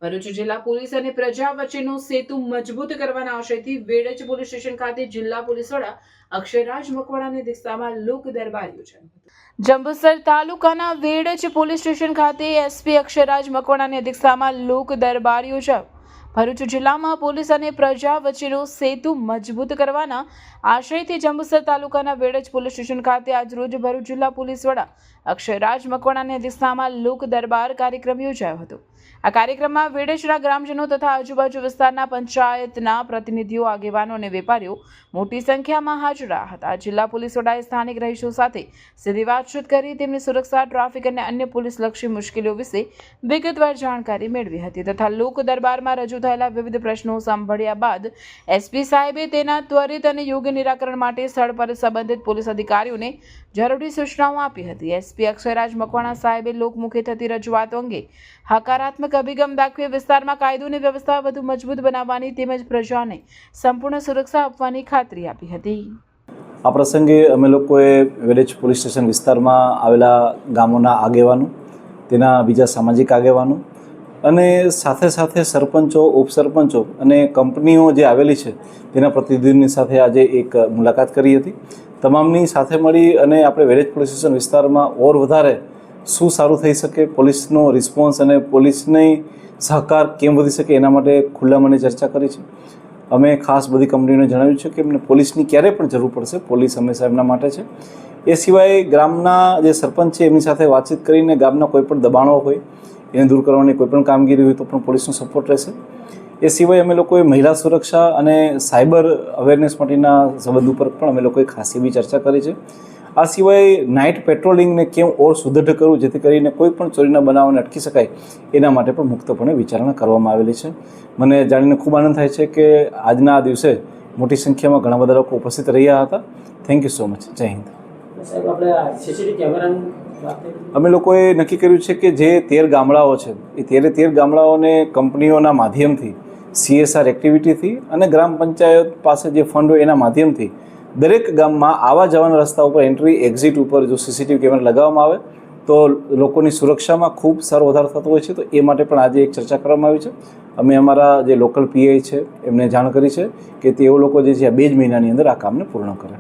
ભરૂચ જિલ્લા પોલીસ અને પ્રજા વચ્ચેનો સેતુ મજબૂત કરવાના આશયથી વેડજ પોલીસ સ્ટેશન ખાતે જિલ્લા પોલીસ વડા અક્ષયરાજ મકવાણાની દિશામાં લોક દરબાર યોજાયો। જંબુસર તાલુકાના વેડજ પોલીસ સ્ટેશન ખાતે એસપી અક્ષયરાજ મકવાણાની અધ્યક્ષતામાં લોક દરબાર યોજાયો। ભરૂચ જિલ્લામાં પોલીસ અને પ્રજા વચ્ચેનો સેતુ મજબૂત કરવાના આશયથી જંબુસર તાલુકાના વેડજ પોલીસ સ્ટેશન ખાતે આજરોજ ભરૂચ જિલ્લા પોલીસ વડા અક્ષયરાજ મકવાણાની અધ્યક્ષતામાં લોક દરબાર કાર્યક્રમ યોજાયો હતો। આ કાર્યક્રમમાં વેડજના ગ્રામજનો તથા આજુબાજુ વિસ્તારના પંચાયતના પ્રતિનિધિઓ, આગેવાનો અને વેપારીઓ મોટી સંખ્યામાં હાજર રહ્યા હતા। જિલ્લા પોલીસ વડાએ સ્થાનિક રહીશો સાથે સીધી વાતચીત કરી તેમની સુરક્ષા, ટ્રાફિક અને અન્ય પોલીસલક્ષી મુશ્કેલીઓ વિશે વિગતવાર જાણકારી મેળવી હતી તથા લોક દરબારમાં રજૂ થયેલા વિવિધ પ્રશ્નો સાંભળ્યા બાદ એસપી સાહેબે તેના ત્વરિત અને યોગ્ય નિરાકરણ માટે સ્થળ પર સંબંધિત પોલીસ અધિકારીઓને જરૂરી સૂચનાઓ આપી હતી। એસપી અક્ષયરાજ મકવાણા સાહેબે લોકમુખે થતી રજૂઆતો અંગે હકારાત્મક અભિગમ દાખવી વિસ્તારમાં કાયદોની વ્યવસ્થા વધુ મજબૂત બનાવવાની તેમજ પ્રજાને સંપૂર્ણ સુરક્ષા આપવાની ખાતરી આપી હતી। આ પ્રસંગે અમે લોકોએ વેડજ પોલીસ સ્ટેશન વિસ્તારમાં આવેલા ગામોના આગેવાનો, તેના બીજા સામાજિક આગેવાનો અને સાથે સાથે સરપંચો, ઉપસરપંચો અને કંપનીઓ જે આવેલી છે તેના પ્રતિનિધિઓની સાથે આજે એક મુલાકાત કરી હતી। તમામની સાથે મળી અને આપણે વેડજ પોલીસ સ્ટેશન વિસ્તારમાં ઓર વધારે શું સારું થઈ શકે, પોલીસનો રિસ્પોન્સ અને પોલીસની સહકાર કેમ વધી શકે એના માટે ખુલ્લા મને ચર્ચા કરી છે। અમે ખાસ બધી કંપનીઓને જણાવ્યું છે કે એમને પોલીસની ક્યારે પણ જરૂર પડશે, પોલીસ હંમેશા એમના માટે છે। એ સિવાય ગ્રામના જે સરપંચ છે એમની સાથે વાતચીત કરીને ગામના કોઈપણ દબાણો હોય એને દૂર કરવાની કોઈપણ કામગીરી હોય તો પણ પોલીસનો સપોર્ટ રહેશે। એ સિવાય અમે લોકોએ મહિલા સુરક્ષા અને સાયબર અવેરનેસ માટેના સંબંધ ઉપર પણ અમે લોકોએ ખાસ એવી ચર્ચા કરી છે। આ સિવાય નાઇટ પેટ્રોલિંગને કેમ ઓર સુદૃઢ કરવું જેથી કરીને કોઈ પણ ચોરીના બનાવોને અટકી શકાય એના માટે પણ મુક્તપણે વિચારણા કરવામાં આવેલી છે। મને જાણીને ખૂબ આનંદ થાય છે કે આજના આ દિવસે મોટી સંખ્યામાં ઘણા બધા લોકો ઉપસ્થિત રહ્યા હતા। Thank you so much. જય હિન્દ। અમે લોકોએ નક્કી કર્યું છે કે જે 13 ગામડાઓ છે એ 13 ગામડાઓને કંપનીઓના માધ્યમથી, CSR એક્ટિવિટીથી અને ગ્રામ પંચાયત પાસે જે ફંડ હોય એના માધ્યમથી દરેક ગામમાં આવા જવાના રસ્તા ઉપર, એન્ટ્રી એક્ઝિટ ઉપર જો CCTV કેમેરા લગાવવામાં આવે તો લોકોની સુરક્ષામાં ખૂબ સારો વધારો થતો હોય છે। તો એ માટે પણ આજે એક ચર્ચા કરવામાં આવી છે। અમે અમારા જે લોકલ PI છે એમને જાણ કરી છે કે તેઓ લોકો જે છે આ 2 જ મહિનાની અંદર આ કામને પૂર્ણ કરે।